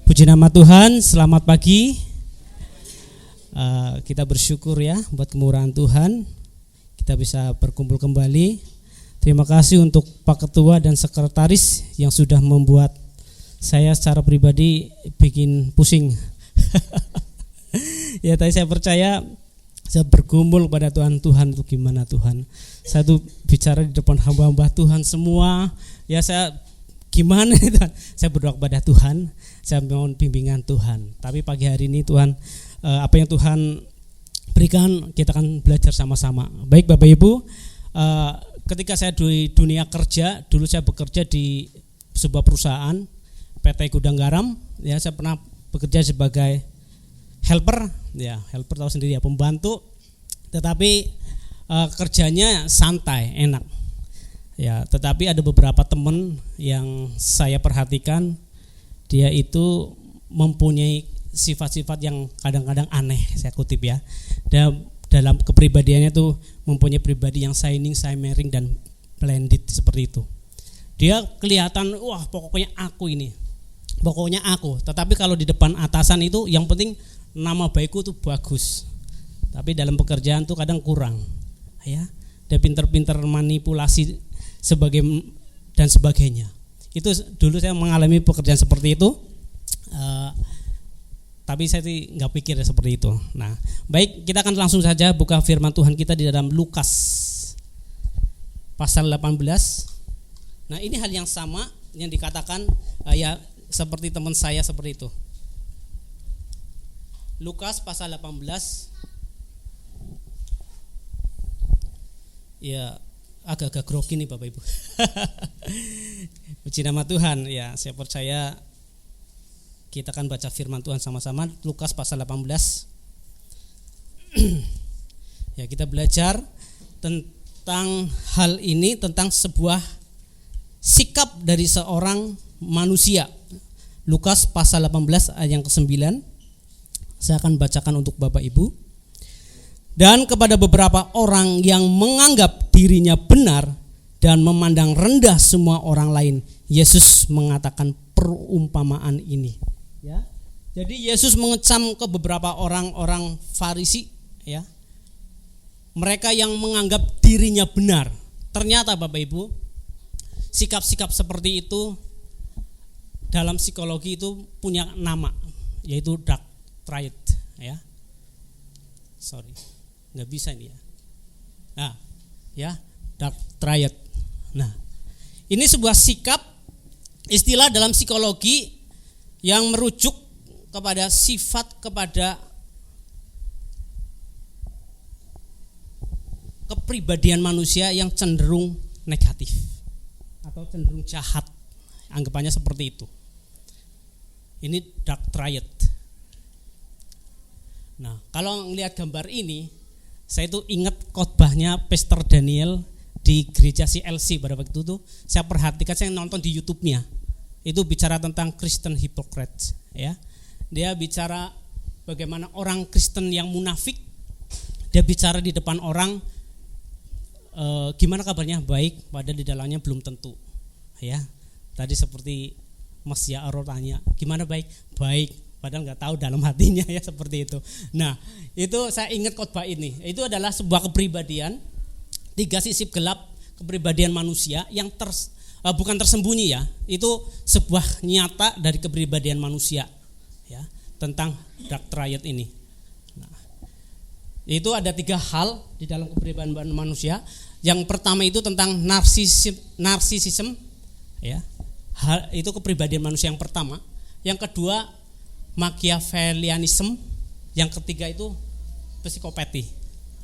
Puji nama Tuhan, selamat pagi. Kita bersyukur ya buat kemurahan Tuhan. Kita bisa berkumpul kembali. Terima kasih untuk Pak Ketua dan Sekretaris yang sudah membuat saya secara pribadi bikin pusing. Ya, tadi saya percaya saya bergumul pada Tuhan itu gimana Tuhan. Saya tuh bicara di depan hamba-hamba Tuhan semua. Ya saya gimana Tuhan. Saya berdoa kepada Tuhan. Saya mohon bimbingan Tuhan. Tapi pagi hari ini Tuhan, apa yang Tuhan berikan kita akan belajar sama-sama. Baik Bapak Ibu, ketika saya di dunia kerja, dulu saya bekerja di sebuah perusahaan PT Gudang Garam. Ya, saya pernah bekerja sebagai helper. Ya, helper tahu sendiri ya, pembantu. Tetapi kerjanya santai, enak. Ya, tetapi ada beberapa teman yang saya perhatikan, dia itu mempunyai sifat-sifat yang kadang-kadang aneh, saya kutip ya. Dan dalam kepribadiannya tuh mempunyai pribadi yang shining, shimmering dan blended seperti itu. Dia kelihatan wah pokoknya aku ini. Pokoknya aku. Tetapi kalau di depan atasan itu yang penting nama baikku tuh bagus. Tapi dalam pekerjaan tuh kadang kurang. Ya. Dia pinter-pinter manipulasi dan sebagainya. Itu dulu saya mengalami pekerjaan seperti itu, tapi saya nggak pikir seperti itu. Nah, baik, kita akan langsung saja buka firman Tuhan kita di dalam Lukas pasal 18. Nah, ini hal yang sama yang dikatakan ya seperti teman saya seperti itu. Lukas pasal 18. Ya, agak-agak grogi nih Bapak Ibu. Puji nama Tuhan. Ya, saya percaya kita akan baca firman Tuhan sama-sama. Lukas pasal 18. Ya, kita belajar tentang hal ini, tentang sebuah sikap dari seorang manusia. Lukas pasal 18 ayat yang ke-9. Saya akan bacakan untuk Bapak Ibu. Dan kepada beberapa orang yang menganggap dirinya benar dan memandang rendah semua orang lain, Yesus mengatakan perumpamaan ini. Ya, jadi Yesus mengecam ke beberapa orang-orang Farisi, ya, mereka yang menganggap dirinya benar. Ternyata Bapak Ibu, sikap-sikap seperti itu dalam psikologi itu punya nama, yaitu dark triad. Ya, sorry. Nggak bisa ini ya. Nah, ya, dark triad. Nah, ini sebuah sikap, istilah dalam psikologi yang merujuk kepada sifat, kepada kepribadian manusia yang cenderung negatif atau cenderung jahat. Anggapannya seperti itu. Ini dark triad. Nah, kalau melihat gambar ini, saya itu ingat khotbahnya Pastor Daniel di gereja CLC pada waktu itu. Saya perhatikan, saya nonton di YouTube-nya. Itu bicara tentang Kristen hypocrites, ya. Dia bicara bagaimana orang Kristen yang munafik. Dia bicara di depan orang, gimana kabarnya, baik, padahal di dalamnya belum tentu. Ya. Tadi seperti Mas Yaaro tanya, gimana baik? Baik. Padahal nggak tahu dalam hatinya, ya, seperti itu. Nah, itu saya ingat khotbah ini. Itu adalah sebuah kepribadian, tiga sisi gelap kepribadian manusia yang bukan tersembunyi, ya. Itu sebuah nyata dari kepribadian manusia, ya, tentang dark triad ini. Nah, itu ada tiga hal di dalam kepribadian manusia. Yang pertama itu tentang narsisisme, ya. Itu kepribadian manusia yang pertama. Yang kedua Machiavellianism, yang ketiga itu psikopati.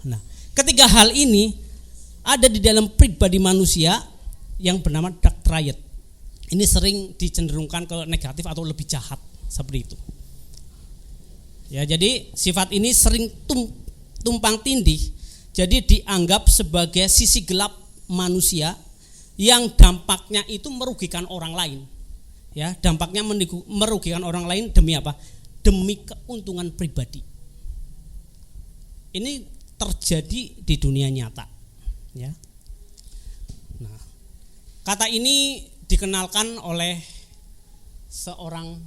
Nah, ketiga hal ini ada di dalam pribadi manusia yang bernama dark triad. Ini sering dicenderungkan ke negatif atau lebih jahat seperti itu. Ya, jadi sifat ini sering tumpang tindih. Jadi dianggap sebagai sisi gelap manusia yang dampaknya itu merugikan orang lain. Ya, dampaknya merugikan orang lain demi apa? Demi keuntungan pribadi. Ini terjadi di dunia nyata, ya. Nah, kata ini dikenalkan oleh seorang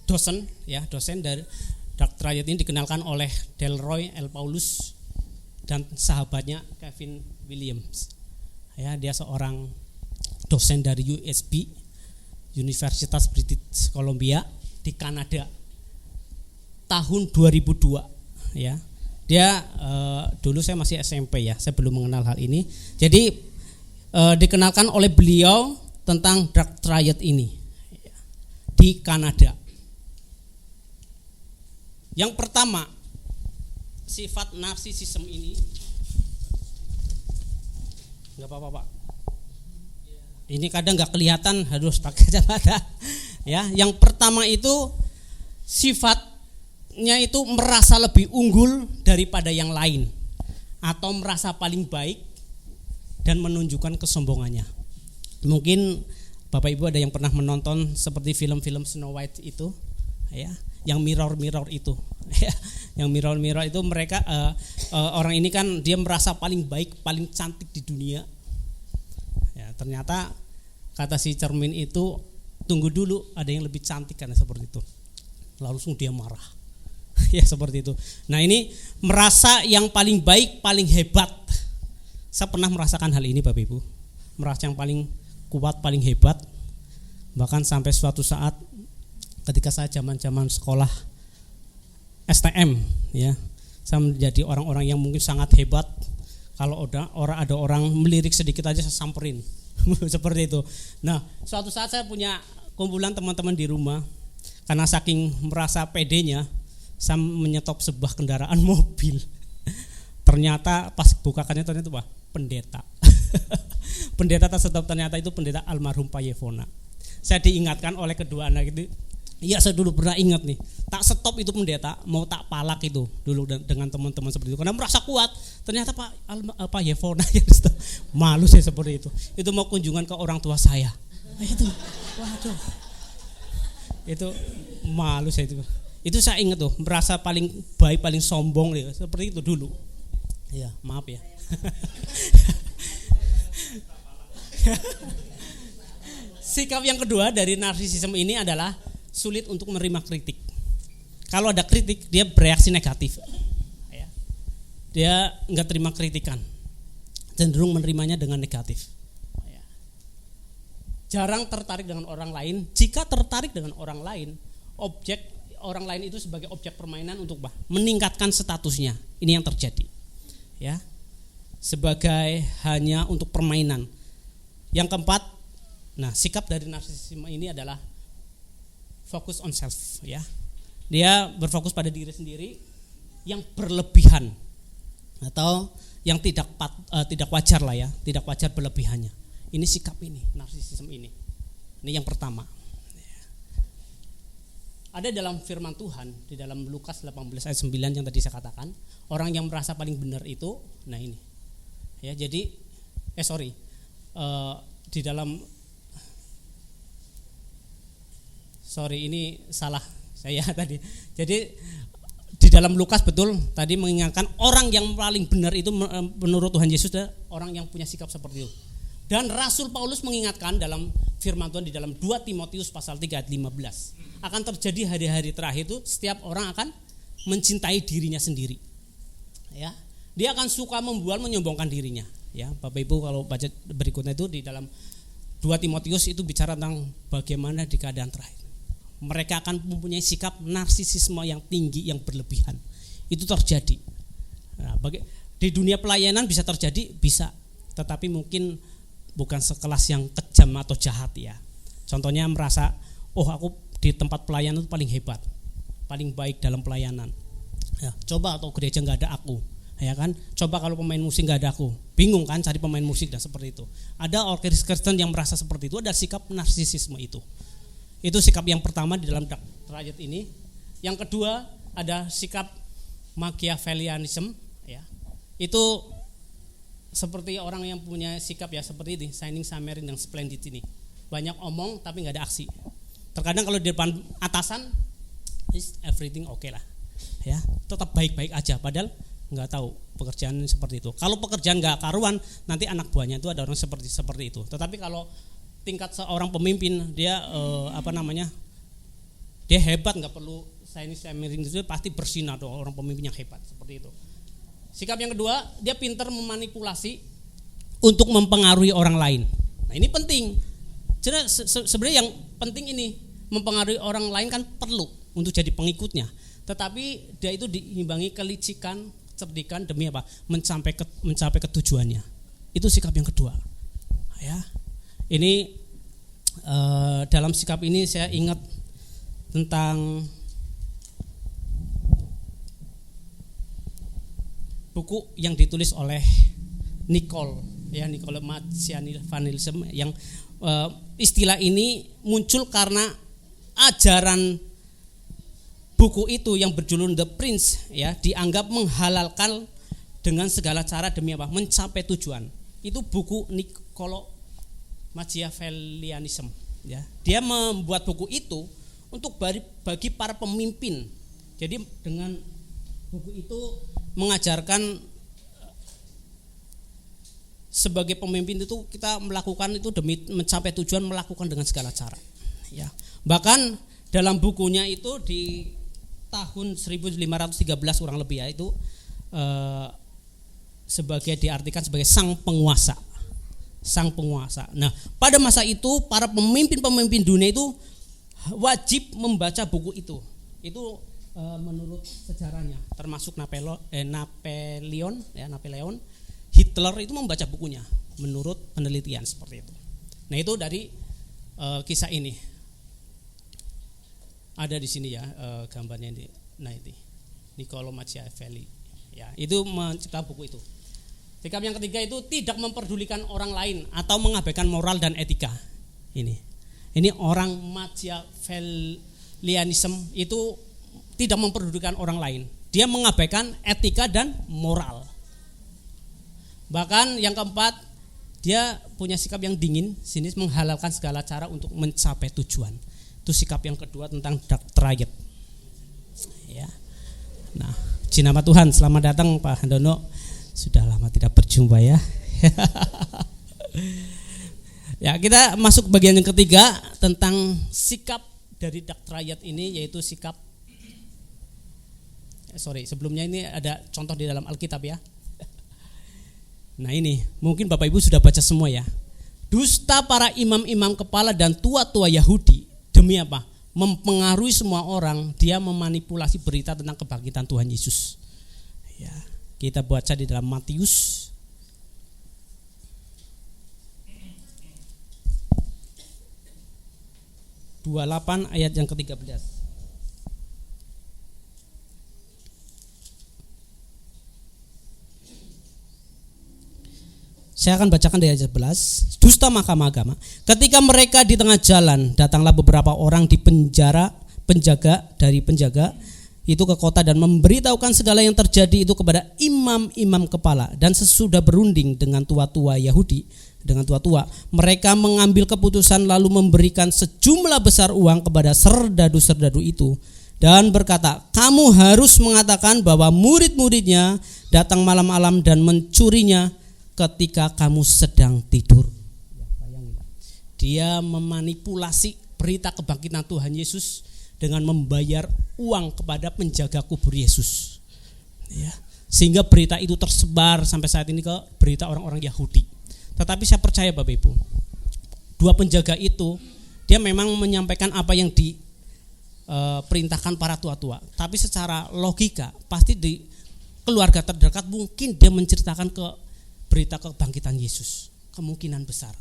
dosen dari Dark Triad ini dikenalkan oleh Delroy L. Paulus dan sahabatnya Kevin Williams. Ya, dia seorang dosen dari USB, Universitas British Columbia di Kanada, tahun 2002. Ya, dia dulu saya masih SMP ya, saya belum mengenal hal ini. Jadi dikenalkan oleh beliau tentang Dark Triad ini di Kanada. Yang pertama, sifat narsisisme ini, nggak apa-apa Pak. Ini kadang nggak kelihatan, harus pakai kacamata. Ya, yang pertama itu sifatnya itu merasa lebih unggul daripada yang lain, atau merasa paling baik dan menunjukkan kesombongannya. Mungkin Bapak Ibu ada yang pernah menonton seperti film-film Snow White itu, ya, yang mirror itu, ya, yang mirror itu mereka orang ini kan dia merasa paling baik, paling cantik di dunia. Ya, ternyata kata si cermin itu, tunggu dulu, ada yang lebih cantik karena seperti itu. Langsung dia marah. Ya, seperti itu. Nah, ini merasa yang paling baik, paling hebat. Saya pernah merasakan hal ini Bapak Ibu. Merasa yang paling kuat, paling hebat. Bahkan sampai suatu saat ketika saya zaman-zaman sekolah STM, ya, saya menjadi orang-orang yang mungkin sangat hebat. Kalau ada orang melirik sedikit aja saya samperin. Seperti itu. Nah, suatu saat saya punya kumpulan teman-teman di rumah. Karena saking merasa pedenya, saya menyetop sebuah kendaraan mobil. Ternyata pas bukakannya ternyata apa? Pendeta. Pendeta tersebut ternyata itu pendeta almarhum Pak Yevona. Saya diingatkan oleh kedua anak itu. Iya, saya dulu pernah ingat nih, tak stop itu pendeta, mau tak palak itu dulu dengan teman-teman seperti itu, karena merasa kuat. Ternyata Pak Yevona malu saya seperti itu. Itu mau kunjungan ke orang tua saya. Itu, waduh, itu malu saya itu. Itu saya ingat tuh, merasa paling baik, paling sombong nih, seperti itu dulu. Ya, maaf ya. Sikap yang kedua dari narsisisme ini adalah sulit untuk menerima kritik. Kalau ada kritik, dia bereaksi negatif. Ya. Dia enggak terima kritikan, cenderung menerimanya dengan negatif. Ya. Jarang tertarik dengan orang lain. Jika tertarik dengan orang lain, orang lain itu sebagai objek permainan untuk meningkatkan statusnya. Ini yang terjadi. Ya. Sebagai hanya untuk permainan. Yang keempat, nah, sikap dari narsisisme ini adalah fokus on self, ya. Dia berfokus pada diri sendiri yang berlebihan atau yang tidak wajar lah ya, tidak wajar berlebihannya. Ini sikap ini, narsisisme ini. Ini yang pertama. Ada dalam firman Tuhan di dalam Lukas 18 ayat 9 yang tadi saya katakan, orang yang merasa paling benar itu, nah ini. Ya, jadi di dalam ini salah saya tadi. Jadi di dalam Lukas betul tadi mengingatkan orang yang paling benar itu menurut Tuhan Yesus adalah orang yang punya sikap seperti itu. Dan Rasul Paulus mengingatkan dalam firman Tuhan di dalam 2 Timotius pasal 3 ayat 15. Akan terjadi hari-hari terakhir itu setiap orang akan mencintai dirinya sendiri. Ya. Dia akan suka membual, menyombongkan dirinya. Ya, Bapak Ibu kalau baca berikutnya itu di dalam 2 Timotius itu bicara tentang bagaimana di keadaan terakhir. Mereka akan mempunyai sikap narsisisme yang tinggi, yang berlebihan. Itu terjadi. Nah, di dunia pelayanan bisa terjadi, bisa. Tetapi mungkin bukan sekelas yang kejam atau jahat ya. Contohnya merasa, aku di tempat pelayanan itu paling hebat, paling baik dalam pelayanan. Ya, coba atau gereja nggak ada aku, ya kan? Coba kalau pemain musik nggak ada aku, bingung kan cari pemain musik dan seperti itu. Ada orang Kristen yang merasa seperti itu, ada sikap narsisisme itu. Itu sikap yang pertama di dalam Dark Triad ini. Yang kedua ada sikap Machiavellianism, ya. Itu seperti orang yang punya sikap ya seperti ini, Shining Submarine yang splendid ini. Banyak omong tapi nggak ada aksi. Terkadang kalau di depan atasan, is everything okay lah, ya. Tetap baik-baik aja, padahal nggak tahu pekerjaan seperti itu. Kalau pekerjaan nggak karuan, nanti anak buahnya itu ada orang seperti itu. Tetapi kalau tingkat seorang pemimpin dia dia hebat, nggak perlu saya miring itu, pasti bersinar dong, orang pemimpin yang hebat seperti itu. Sikap yang kedua, dia pintar memanipulasi untuk mempengaruhi orang lain. Nah ini penting. Jadi sebenarnya yang penting ini mempengaruhi orang lain kan perlu untuk jadi pengikutnya. Tetapi dia itu diimbangi kelicikan, cerdikan demi apa? Mencapai ketujuannya. Itu sikap yang kedua. Ya, ini dalam sikap ini saya ingat tentang buku yang ditulis oleh Nicole Machiavellianism yang istilah ini muncul karena ajaran buku itu yang berjudul The Prince ya dianggap menghalalkan dengan segala cara demi apa? Mencapai tujuan. Itu buku Niccolò Machiavellianism ya. Dia membuat buku itu untuk bagi para pemimpin. Jadi dengan buku itu mengajarkan sebagai pemimpin itu kita melakukan itu demi mencapai tujuan, melakukan dengan segala cara ya. Bahkan dalam bukunya itu di tahun 1513 kurang lebih ya, itu sebagai diartikan sebagai sang penguasa. Nah, pada masa itu para pemimpin dunia itu wajib membaca buku itu. Itu menurut sejarahnya, termasuk Napoleon, Hitler itu membaca bukunya menurut penelitian seperti itu. Nah, itu dari kisah ini. Ada di sini ya gambarnya ini. Nah, ini Niccolò Machiavelli ya, itu menciptakan buku itu. Sikap yang ketiga itu tidak memperdulikan orang lain atau mengabaikan moral dan etika. Ini orang Machiavellianism itu tidak memperdulikan orang lain. Dia mengabaikan etika dan moral. Bahkan yang keempat, dia punya sikap yang dingin, sinis, menghalalkan segala cara untuk mencapai tujuan. Itu sikap yang kedua tentang dark triad. Ya. Nah, puji nama Tuhan, selamat datang Pak Handono. Sudah lama tidak berjumpa ya. Ya, kita masuk bagian yang ketiga tentang sikap dari dark triad ini, yaitu sikap sebelumnya ini ada contoh di dalam Alkitab ya. Nah ini mungkin Bapak Ibu sudah baca semua ya. Dusta para imam-imam kepala dan tua-tua Yahudi demi apa? Mempengaruhi semua orang. Dia memanipulasi berita tentang kebangkitan Tuhan Yesus ya. Kita baca di dalam Matius 28 ayat yang ke-13. Saya akan bacakan dari ayat 11. Dusta mahkamah agama. Ketika mereka di tengah jalan, datanglah beberapa orang di penjaga itu ke kota dan memberitahukan segala yang terjadi itu kepada imam-imam kepala. Dan sesudah berunding dengan tua-tua Yahudi, mereka mengambil keputusan lalu memberikan sejumlah besar uang kepada serdadu-serdadu itu dan berkata, kamu harus mengatakan bahwa murid-muridnya datang malam-malam dan mencurinya ketika kamu sedang tidur. Dia memanipulasi berita kebangkitan Tuhan Yesus dengan membayar uang kepada penjaga kubur Yesus ya. Sehingga berita itu tersebar sampai saat ini ke berita orang-orang Yahudi. Tetapi saya percaya Bapak Ibu, dua penjaga itu dia memang menyampaikan apa yang diperintahkan para tua-tua. Tapi secara logika pasti di keluarga terdekat mungkin dia menceritakan ke berita kebangkitan Yesus. Kemungkinan besar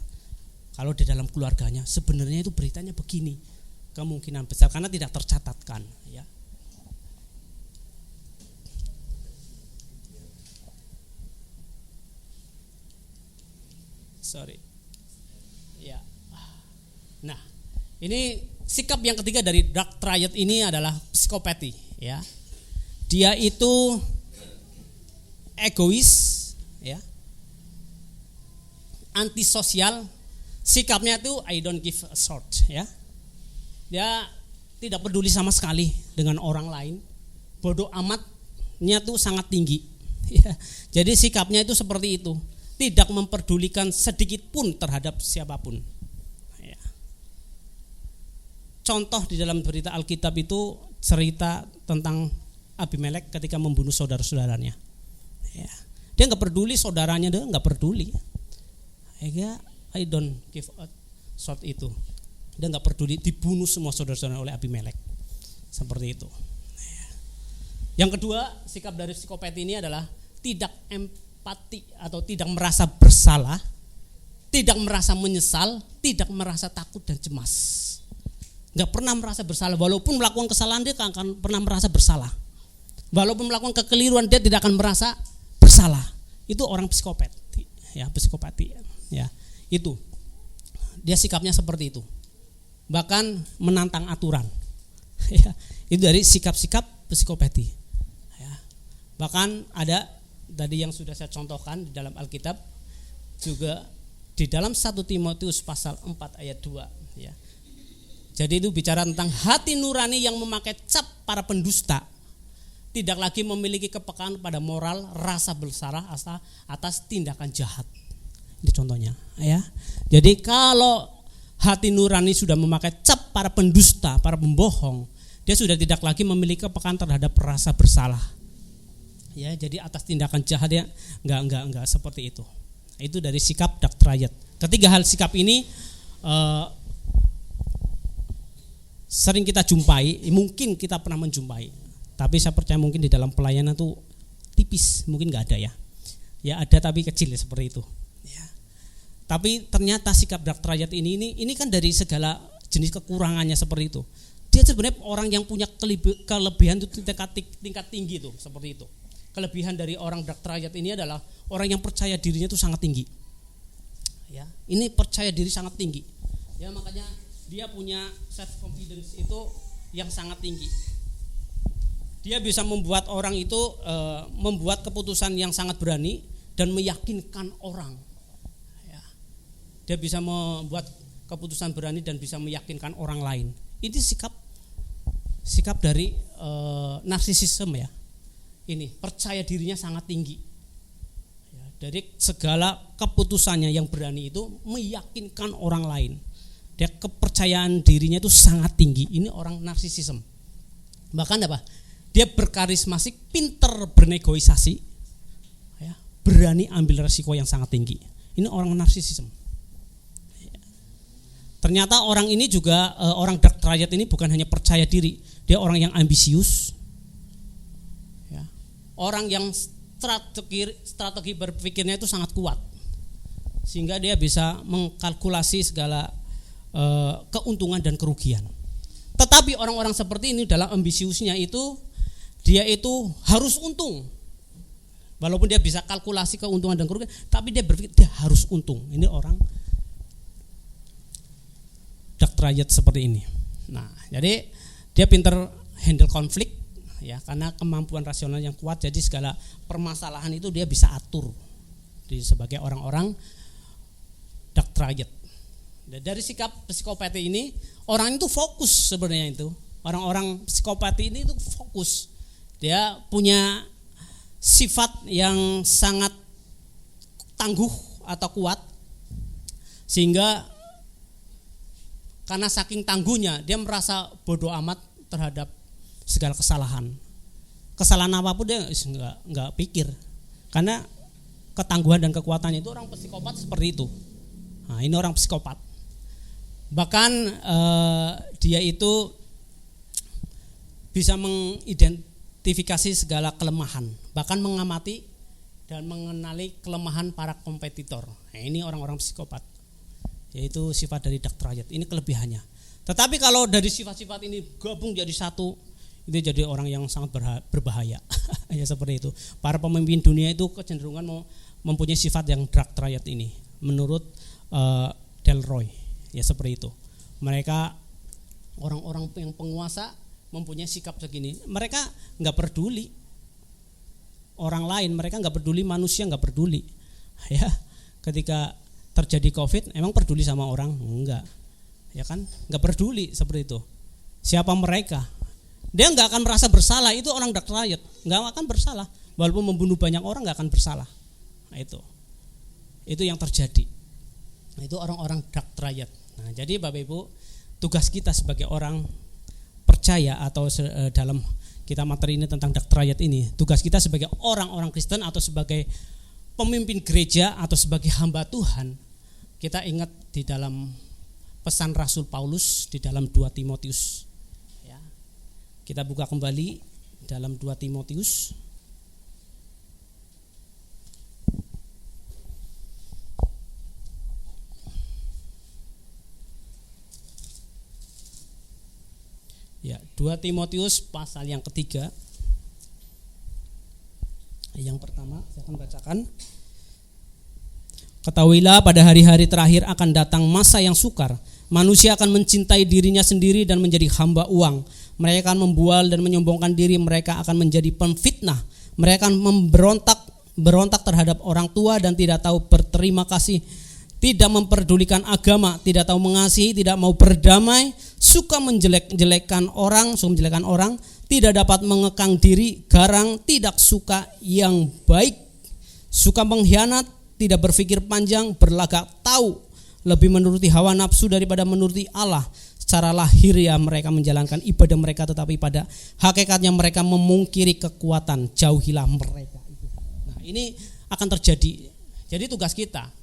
kalau di dalam keluarganya sebenarnya itu beritanya begini, kemungkinan besar karena tidak tercatatkan ya. Ya. Nah, ini sikap yang ketiga dari dark triad ini adalah psikopati ya. Dia itu egois ya, antisosial, sikapnya itu I don't give a shot ya. Dia tidak peduli sama sekali dengan orang lain, bodoh amatnya tuh sangat tinggi ya. Jadi sikapnya itu seperti itu, tidak memperdulikan sedikit pun terhadap siapapun ya. contoh di dalam berita Alkitab itu cerita tentang Abimelek ketika membunuh saudara-saudaranya. Ya. Dia nggak peduli saudaranya, dia nggak peduli. Ya, I don't give a shot itu. Dia nggak peduli, dibunuh semua saudara-saudaranya oleh Abimelek. Seperti itu. Yang kedua, sikap dari psikopat ini adalah tidak empati atau tidak merasa bersalah, tidak merasa menyesal, tidak merasa takut dan cemas. Nggak pernah merasa bersalah, walaupun melakukan kesalahan dia akan pernah merasa bersalah. Walaupun melakukan kekeliruan dia tidak akan merasa bersalah. Itu orang psikopat, ya, psikopati, ya. Itu dia sikapnya seperti itu. Bahkan menantang aturan. Ya, itu dari sikap-sikap psikopati. Ya. Bahkan ada tadi yang sudah saya contohkan di dalam Alkitab juga di dalam 1 Timotius pasal 4 ayat 2, ya. Jadi itu bicara tentang hati nurani yang memakai cap para pendusta, tidak lagi memiliki kepekaan pada moral, rasa bersalah atas tindakan jahat. Ini contohnya, ya. Jadi kalau hati nurani sudah memakai cap para pendusta, para pembohong, dia sudah tidak lagi memiliki kepekaan terhadap rasa bersalah. Ya, jadi atas tindakan jahat dia enggak seperti itu. Itu dari sikap daktrayat. Ketiga hal sikap ini sering kita jumpai, mungkin kita pernah menjumpai, tapi saya percaya mungkin di dalam pelayanan tuh tipis, mungkin nggak ada ya. Ya ada tapi kecil ya, seperti itu. Ya. Tapi ternyata sikap daktrayat ini kan dari segala jenis kekurangannya seperti itu. Dia sebenarnya orang yang punya kelebihan itu tingkat tinggi tuh, seperti itu. Kelebihan dari orang daktrayat ini adalah orang yang percaya dirinya itu sangat tinggi. Ya, ini percaya diri sangat tinggi. Ya, makanya dia punya self confidence itu yang sangat tinggi. Dia bisa membuat orang itu membuat keputusan yang sangat berani dan meyakinkan orang. Ya. Dia bisa membuat keputusan berani dan bisa meyakinkan orang lain. Ini sikap dari narsisisme, ya. Ini percaya dirinya sangat tinggi. Ya, dari segala keputusannya yang berani itu meyakinkan orang lain. Dia kepercayaan dirinya itu sangat tinggi. Ini orang narsisisme. Bahkan apa? Dia berkarismatik, pinter bernegosiasi, ya, berani ambil resiko yang sangat tinggi. Ini orang narsisisme. Ya. Ternyata orang ini juga orang daktrayat ini bukan hanya percaya diri, dia orang yang ambisius, ya. Orang yang strategi berpikirnya itu sangat kuat, sehingga dia bisa mengkalkulasi segala keuntungan dan kerugian. Tetapi orang-orang seperti ini dalam ambisiusnya itu dia itu harus untung. Walaupun dia bisa kalkulasi keuntungan dan kerugian, tapi dia berpikir dia harus untung. Ini orang daktrayat seperti ini. Nah, jadi dia pinter handle konflik, ya, karena kemampuan rasional yang kuat. Jadi segala permasalahan itu dia bisa atur sebagai orang-orang daktrayat. Dari sikap psikopati ini, orang itu fokus sebenarnya itu. Orang-orang psikopati ini itu fokus. Dia punya sifat yang sangat tangguh atau kuat, sehingga karena saking tangguhnya dia merasa bodoh amat terhadap segala kesalahan. Kesalahan apapun dia enggak pikir. Karena ketangguhan dan kekuatannya itu orang psikopat seperti itu. Nah, ini orang psikopat. Bahkan dia itu bisa mengidentifikasi segala kelemahan, bahkan mengamati dan mengenali kelemahan para kompetitor. Nah, ini orang-orang psikopat, yaitu sifat dari daktrayat. Ini kelebihannya. Tetapi kalau dari sifat-sifat ini gabung jadi satu, itu jadi orang yang sangat berbahaya. Ya, seperti itu. Para pemimpin dunia itu kecenderungan mempunyai sifat yang daktrayat ini, menurut Delroy. Ya, seperti itu. Mereka orang-orang yang penguasa mempunyai sikap segini. Mereka nggak peduli orang lain, mereka nggak peduli manusia, nggak peduli. Ya, ketika terjadi COVID, emang peduli sama orang? Enggak. Ya kan? Nggak peduli seperti itu. Siapa mereka? Dia nggak akan merasa bersalah. Itu orang daktrayat, nggak akan bersalah. Walaupun membunuh banyak orang nggak akan bersalah. Nah, itu yang terjadi. Nah, itu orang-orang daktrayat. Nah, jadi Bapak Ibu, tugas kita sebagai orang percaya atau dalam kita materi ini tentang Daktrayat ini, tugas kita sebagai orang-orang Kristen atau sebagai pemimpin gereja atau sebagai hamba Tuhan, kita ingat di dalam pesan Rasul Paulus di dalam 2 Timotius. Ya. Kita buka kembali dalam 2 Timotius. Ya, 2 Timotius pasal yang ketiga. Yang pertama saya akan bacakan. Ketahuilah pada hari-hari terakhir akan datang masa yang sukar. Manusia akan mencintai dirinya sendiri dan menjadi hamba uang. Mereka akan membual dan menyombongkan diri. Mereka akan menjadi pemfitnah. Mereka akan berontak terhadap orang tua dan tidak tahu berterima kasih. Tidak memperdulikan agama, tidak tahu mengasihi, tidak mau berdamai, suka menjelek-jelekan orang, tidak dapat mengekang diri, garang, tidak suka yang baik, suka mengkhianat, tidak berpikir panjang, berlagak tahu, lebih menuruti hawa nafsu daripada menuruti Allah. Secara lahiriah mereka menjalankan ibadah mereka, tetapi pada hakikatnya mereka memungkiri kekuatan. Jauhilah mereka. Nah, ini akan terjadi. Jadi tugas kita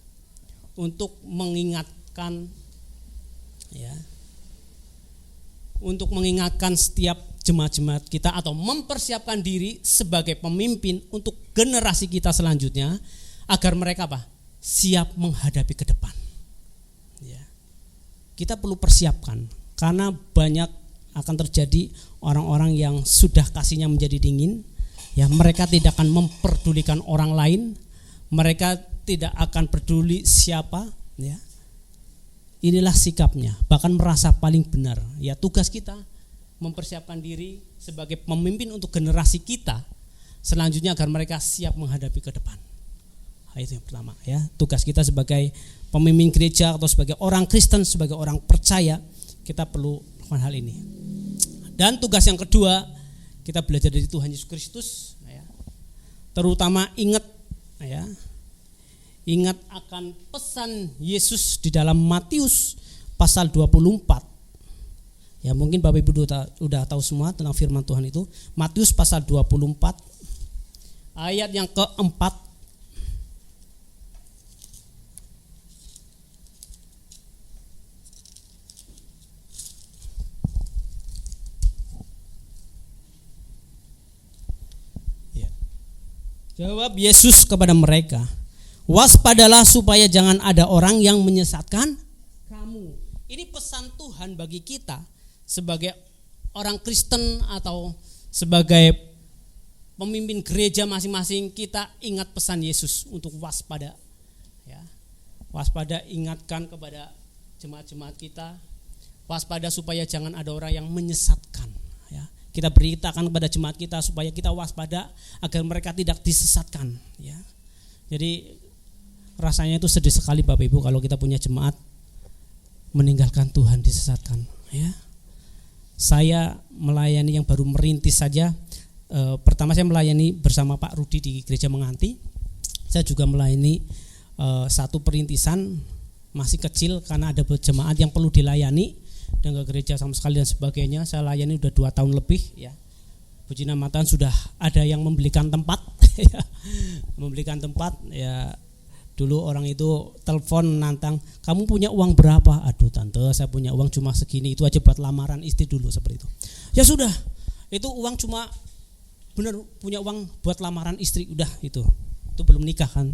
untuk mengingatkan, ya, untuk mengingatkan setiap jemaat-jemaat kita atau mempersiapkan diri sebagai pemimpin untuk generasi kita selanjutnya agar mereka siap menghadapi ke depan. Ya. Kita perlu persiapkan karena banyak akan terjadi orang-orang yang sudah kasihnya menjadi dingin. Ya, mereka tidak akan memperdulikan orang lain, mereka tidak akan peduli siapa. Ya. Inilah sikapnya, bahkan merasa paling benar. Ya, tugas kita mempersiapkan diri sebagai pemimpin untuk generasi kita selanjutnya agar mereka siap menghadapi ke depan. Nah, itu yang pertama, ya. Tugas kita sebagai pemimpin gereja atau sebagai orang Kristen, sebagai orang percaya, kita perlu melakukan hal ini. Dan tugas yang kedua, kita belajar dari Tuhan Yesus Kristus, ya. Terutama ingat akan pesan Yesus di dalam Matius pasal 24. Ya, mungkin Bapak Ibu sudah tahu semua tentang firman Tuhan itu. Matius pasal 24 ayat yang keempat. Ya. Jawab Yesus kepada mereka, waspadalah supaya jangan ada orang yang menyesatkan kamu. Ini pesan Tuhan bagi kita sebagai orang Kristen atau sebagai pemimpin gereja masing-masing. Kita ingat pesan Yesus untuk waspada, ya. Waspada, ingatkan kepada jemaat-jemaat kita, waspada supaya jangan ada orang yang menyesatkan, ya. Kita beritakan kepada jemaat kita supaya kita waspada agar mereka tidak disesatkan, ya. Jadi rasanya itu sedih sekali Bapak Ibu kalau kita punya jemaat meninggalkan Tuhan, disesatkan, ya. Saya melayani yang baru merintis saja. Pertama saya melayani bersama Pak Rudi di Gereja Menganti. Saya juga melayani satu perintisan masih kecil karena ada jemaat yang perlu dilayani dan ke gereja sama sekali dan sebagainya. Saya layani udah 2 tahun lebih, ya. Puji nama Tuhan sudah ada yang membelikan tempat, ya. Membelikan tempat, ya. Dulu orang itu telepon nantang, kamu punya uang berapa? Aduh tante, saya punya uang cuma segini, itu aja buat lamaran istri dulu, seperti itu. Ya sudah, itu uang cuma benar punya uang buat lamaran istri, udah itu belum nikah kan,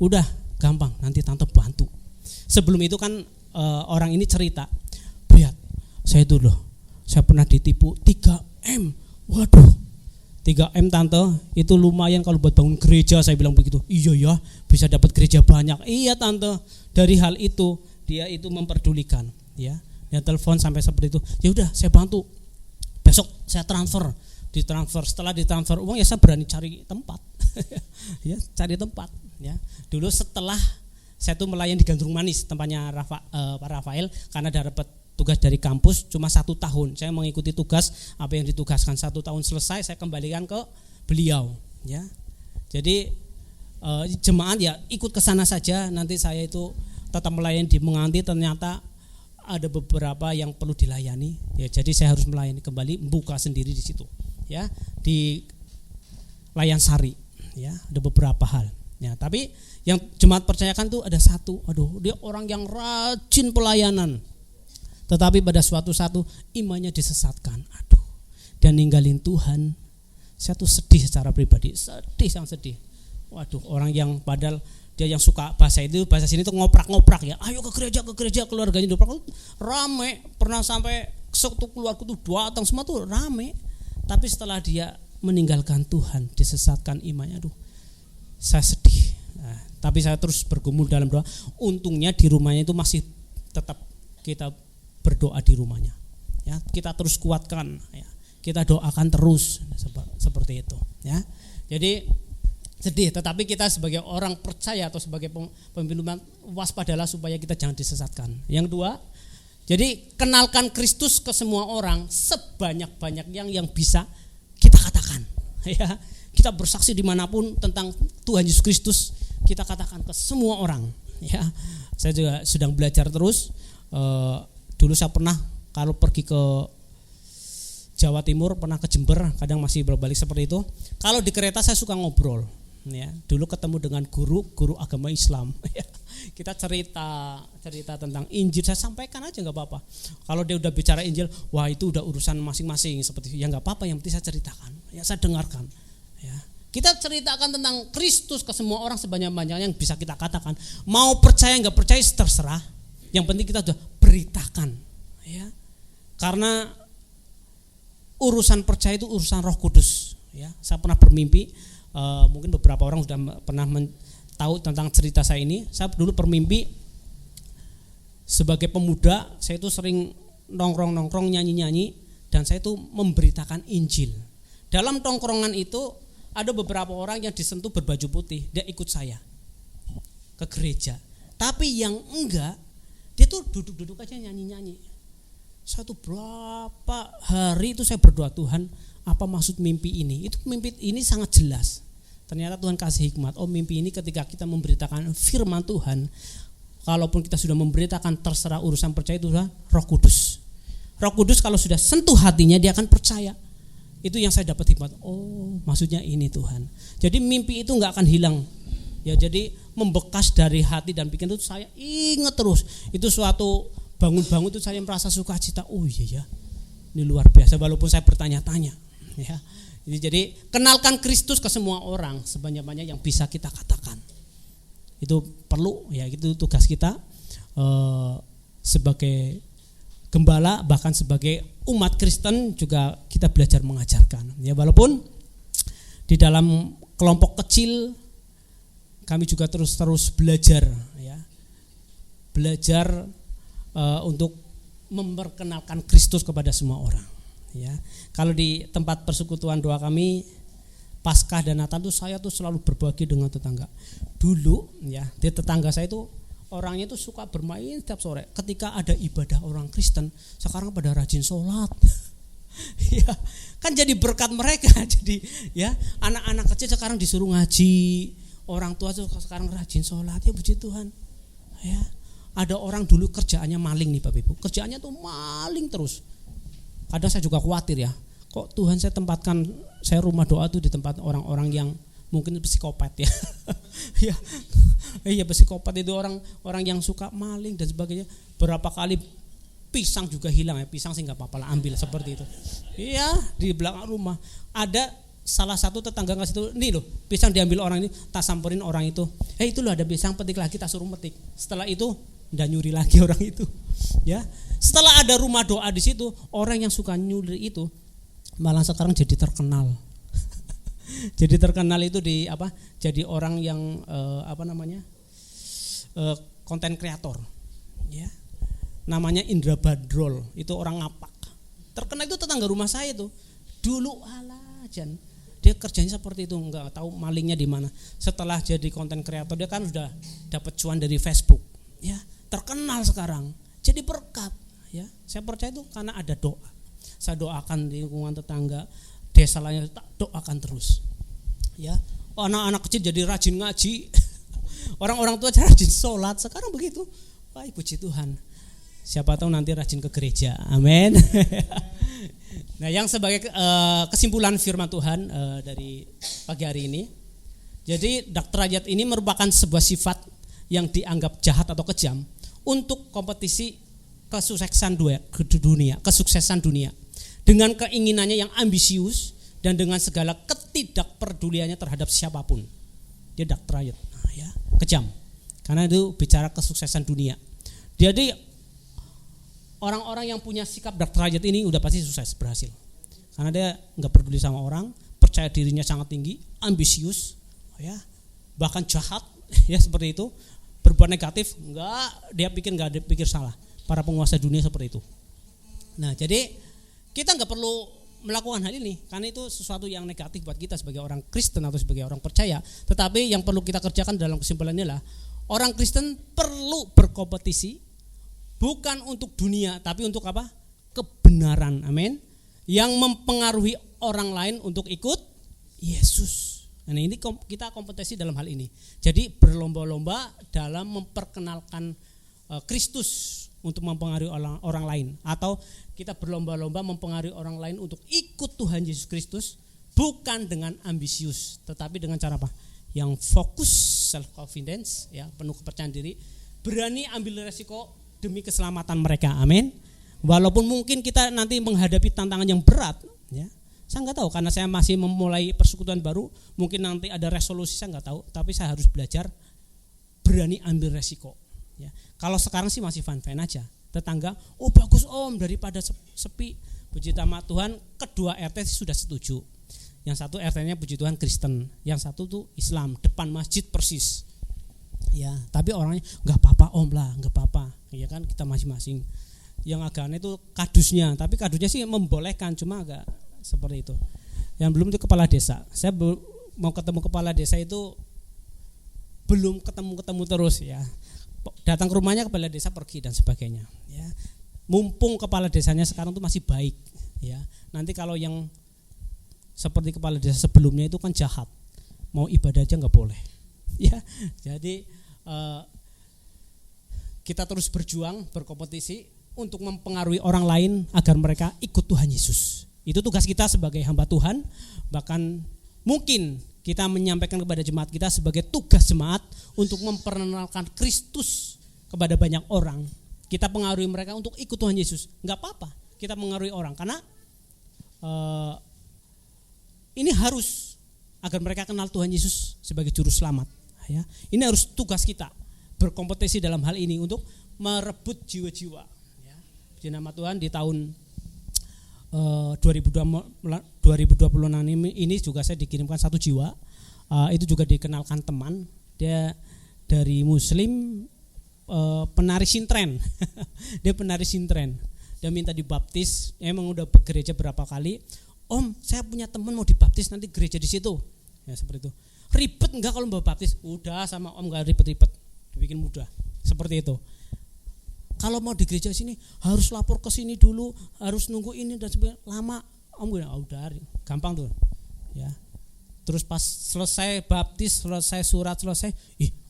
udah gampang, nanti tante bantu. Sebelum itu kan orang ini cerita, lihat saya itu loh, saya pernah ditipu 3M, waduh. 3M tante, itu lumayan kalau buat bangun gereja, saya bilang begitu. Iya ya, bisa dapat gereja banyak. Iya tante, dari hal itu dia itu memperdulikan, ya. Dia telepon sampai seperti itu. Ya udah, saya bantu. Besok saya ditransfer. Setelah ditransfer uang, ya saya berani cari tempat. Ya, cari tempat, ya. Dulu setelah saya tuh melayani di Gandrung Manis, tempatnya Pak Rafael, karena dapat tugas dari kampus cuma 1 tahun. Saya mengikuti tugas apa yang ditugaskan, 1 tahun selesai saya kembalikan ke beliau, ya. Jadi jemaat ya ikut ke sana saja. Nanti saya itu tetap melayani di Menganti. Ternyata ada beberapa yang perlu dilayani ya, jadi saya harus melayani kembali, membuka sendiri di situ ya, di Layan Sari ya, ada beberapa hal ya. Tapi yang jemaat percayakan tuh ada satu, aduh dia orang yang rajin pelayanan, tetapi pada suatu imannya disesatkan, aduh, dan ninggalin Tuhan. Saya tuh sedih secara pribadi, sangat sedih. Waduh, orang yang padahal dia yang suka bahasa sini tuh ngoprak-ngoprak ya, ayo ke gereja, keluarganya rame, pernah sampai satu keluarga tuh datang semua tuh rame. Tapi setelah dia meninggalkan Tuhan, disesatkan imannya, aduh, saya sedih. Nah, tapi saya terus bergumul dalam doa. Untungnya di rumahnya itu masih tetap kita berdoa di rumahnya. Ya, kita terus kuatkan. Ya, kita doakan terus seperti itu. Ya, jadi sedih. Tetapi kita sebagai orang percaya atau sebagai pemimpin umat, waspadalah supaya kita jangan disesatkan. Yang kedua, jadi kenalkan Kristus ke semua orang sebanyak-banyaknya yang bisa kita katakan. Ya, kita bersaksi dimanapun tentang Tuhan Yesus Kristus, kita katakan ke semua orang. Ya, saya juga sedang belajar terus. Dulu saya pernah kalau pergi ke Jawa Timur, pernah ke Jember, kadang masih berbalik seperti itu. Kalau di kereta saya suka ngobrol. Ya, dulu ketemu dengan guru agama Islam. Ya, kita cerita tentang Injil, saya sampaikan aja nggak apa-apa. Kalau dia udah bicara Injil, wah itu udah urusan masing-masing seperti itu. Ya nggak apa-apa, yang penting saya ceritakan. Ya saya dengarkan. Ya, kita ceritakan tentang Kristus ke semua orang sebanyak-banyaknya yang bisa kita katakan. Mau percaya nggak percaya terserah. Yang penting kita sudah beritakan. Ya, karena urusan percaya itu urusan Roh Kudus. Ya, saya pernah bermimpi. Mungkin beberapa orang sudah pernah tahu tentang cerita saya ini. Saya dulu bermimpi sebagai pemuda, saya itu sering nongkrong nyanyi-nyanyi, dan saya itu memberitakan Injil. Dalam tongkrongan itu ada beberapa orang yang disentuh berbaju putih, dia ikut saya ke gereja. Tapi yang enggak, dia tuh duduk-duduk aja nyanyi-nyanyi. Saya tuh berapa hari itu saya berdoa, Tuhan, apa maksud mimpi ini? Itu mimpi ini sangat jelas. Ternyata Tuhan kasih hikmat. Oh, mimpi ini ketika kita memberitakan firman Tuhan, kalaupun kita sudah memberitakan, terserah urusan percaya itu adalah Roh Kudus. Roh Kudus kalau sudah sentuh hatinya, dia akan percaya. Itu yang saya dapat hikmat. Oh, maksudnya ini Tuhan. Jadi mimpi itu nggak akan hilang. Ya, jadi membekas dari hati dan pikiran itu saya ingat terus. Itu suatu bangun-bangun itu saya merasa sukacita. Oh iya ya, ini luar biasa. Walaupun saya bertanya-tanya. Ya, jadi kenalkan Kristus ke semua orang sebanyak-banyak yang bisa kita katakan. Itu perlu, ya, itu tugas kita sebagai gembala, bahkan sebagai umat Kristen juga kita belajar mengajarkan. Ya, walaupun di dalam kelompok kecil kami juga terus belajar, ya, belajar untuk memperkenalkan Kristus kepada semua orang. Ya, kalau di tempat persekutuan doa kami Paskah dan Natal itu saya tuh selalu berbagi dengan tetangga. Dulu ya, di tetangga saya itu orangnya itu suka bermain setiap sore. Ketika ada ibadah orang Kristen, sekarang pada rajin sholat. Ya, kan jadi berkat mereka. Jadi ya, anak-anak kecil sekarang disuruh ngaji, orang tua tuh sekarang rajin sholat. Ya puji Tuhan. Ya, ada orang dulu kerjaannya maling nih Bapak Ibu. Kerjaannya tuh maling terus. Kadang saya juga khawatir ya, kok Tuhan saya tempatkan saya rumah doa tuh di tempat orang-orang yang mungkin psikopat ya. Ya, iya psikopat itu orang yang suka maling dan sebagainya. Berapa kali pisang juga hilang ya, pisang sih nggak apa-apa lah, ambil seperti itu. Iya, di belakang rumah ada salah satu tetangga ngasih tuh, nih loh pisang diambil orang ini, tak samperin orang itu. Itu loh ada pisang, petik lagi, tak suruh metik. Setelah itu nggak nyuri lagi orang itu. Ya, setelah ada rumah doa di situ, orang yang suka nyuri itu malah sekarang jadi terkenal. Jadi terkenal itu di apa? Jadi orang yang konten kreator. Ya, namanya Indra Badrol, itu orang ngapak. Terkenal itu tetangga rumah saya itu. Dulu Jan, dia kerjanya seperti itu, nggak tahu malingnya di mana. Setelah jadi konten kreator dia kan sudah dapat cuan dari Facebook. Ya, terkenal sekarang. Jadi berkat, ya. Saya percaya itu karena ada doa. Saya doakan di lingkungan tetangga, desa lainnya tak doakan terus. Ya, anak-anak kecil jadi rajin ngaji. Orang-orang tua rajin sholat. Sekarang begitu. Wah, puji Tuhan. Siapa tahu nanti rajin ke gereja. Amin. Nah, yang sebagai kesimpulan firman Tuhan dari pagi hari ini. Jadi daktrayat ini merupakan sebuah sifat yang dianggap jahat atau kejam untuk kompetisi kesuksesan dunia dengan keinginannya yang ambisius dan dengan segala ketidakpeduliannya terhadap siapapun. Dia daktrayat. Nah, ya, kejam. Karena itu bicara kesuksesan dunia. Jadi orang-orang yang punya sikap daktrayat ini udah pasti sukses, berhasil. Karena dia enggak peduli sama orang, percaya dirinya sangat tinggi, ambisius, ya, bahkan jahat, ya seperti itu. Berbuat negatif, dia pikir salah. Para penguasa dunia seperti itu. Nah, jadi kita enggak perlu melakukan hal ini karena itu sesuatu yang negatif buat kita sebagai orang Kristen atau sebagai orang percaya. Tetapi yang perlu kita kerjakan dalam kesimpulannya adalah orang Kristen perlu berkompetisi bukan untuk dunia tapi untuk apa? Kebenaran. Amin. Yang mempengaruhi orang lain untuk ikut Yesus. Nah, ini kita kompetisi dalam hal ini. Jadi berlomba-lomba dalam memperkenalkan Kristus untuk mempengaruhi orang lain, atau kita berlomba-lomba mempengaruhi orang lain untuk ikut Tuhan Yesus Kristus bukan dengan ambisius tetapi dengan cara apa? Yang fokus, self confidence, ya, penuh kepercayaan diri, berani ambil resiko demi keselamatan mereka. Amin. Walaupun mungkin kita nanti menghadapi tantangan yang berat, ya. Saya enggak tahu karena saya masih memulai persekutuan baru, mungkin nanti ada resolusi saya enggak tahu, tapi saya harus belajar berani ambil resiko. Ya. Kalau sekarang sih masih fun-fun aja. Tetangga, oh bagus om, daripada sepi. Puji nama Tuhan, kedua RT sudah setuju. Yang satu RT-nya puji Tuhan Kristen, yang satu tuh Islam, depan masjid persis. Ya, tapi orangnya nggak apa-apa om lah, nggak apa-apa. Ya kan kita masing-masing. Yang agak aneh itu kadusnya, tapi kadusnya sih membolehkan, cuma agak seperti itu. Yang belum itu kepala desa. Saya mau ketemu kepala desa itu belum ketemu terus ya. Datang ke rumahnya kepala desa pergi dan sebagainya, ya. Mumpung kepala desanya sekarang tuh masih baik, ya. Nanti kalau yang seperti kepala desa sebelumnya itu kan jahat, mau ibadah aja nggak boleh, ya. Jadi kita terus berjuang, berkompetisi untuk mempengaruhi orang lain agar mereka ikut Tuhan Yesus. Itu tugas kita sebagai hamba Tuhan. Bahkan mungkin kita menyampaikan kepada jemaat kita sebagai tugas jemaat untuk memperkenalkan Kristus kepada banyak orang. Kita pengaruhi mereka untuk ikut Tuhan Yesus. Enggak apa-apa kita mengaruhi orang karena ini harus agar mereka kenal Tuhan Yesus sebagai juru selamat. Ya, ini harus tugas kita berkompetisi dalam hal ini untuk merebut jiwa-jiwa. Ya, puji nama Tuhan di tahun 2026 ini juga saya dikirimkan satu jiwa, itu juga dikenalkan teman, dia dari Muslim, penari sintren. Dia penari sintren, dia minta dibaptis, emang udah gereja berapa kali, om saya punya teman mau dibaptis nanti gereja di situ, ya seperti itu. Ribet enggak kalau mau baptis? Udah sama om enggak ribet-ribet, dibikin mudah, seperti itu. Kalau mau di gereja sini harus lapor ke sini dulu, harus nunggu ini dan sebagainya, lama. Om bilang, udah gampang tuh. Ya. Terus pas selesai baptis, selesai surat, selesai,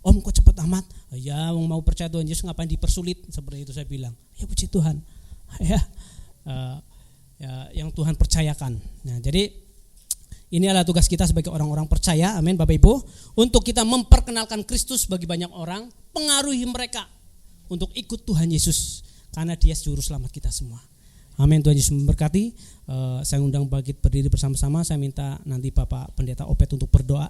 om kok cepet amat? Ya, mau percaya Tuhan Yesus ngapain dipersulit? Seperti itu saya bilang. Ya puji Tuhan. Ya, yang Tuhan percayakan. Nah, jadi ini adalah tugas kita sebagai orang-orang percaya, amin Bapak Ibu, untuk kita memperkenalkan Kristus bagi banyak orang, pengaruhi mereka untuk ikut Tuhan Yesus karena Dia juru selamat kita semua. Amin. Tuhan Yesus memberkati. Saya undang bangkit berdiri bersama-sama. Saya minta nanti Bapak Pendeta Opet untuk berdoa.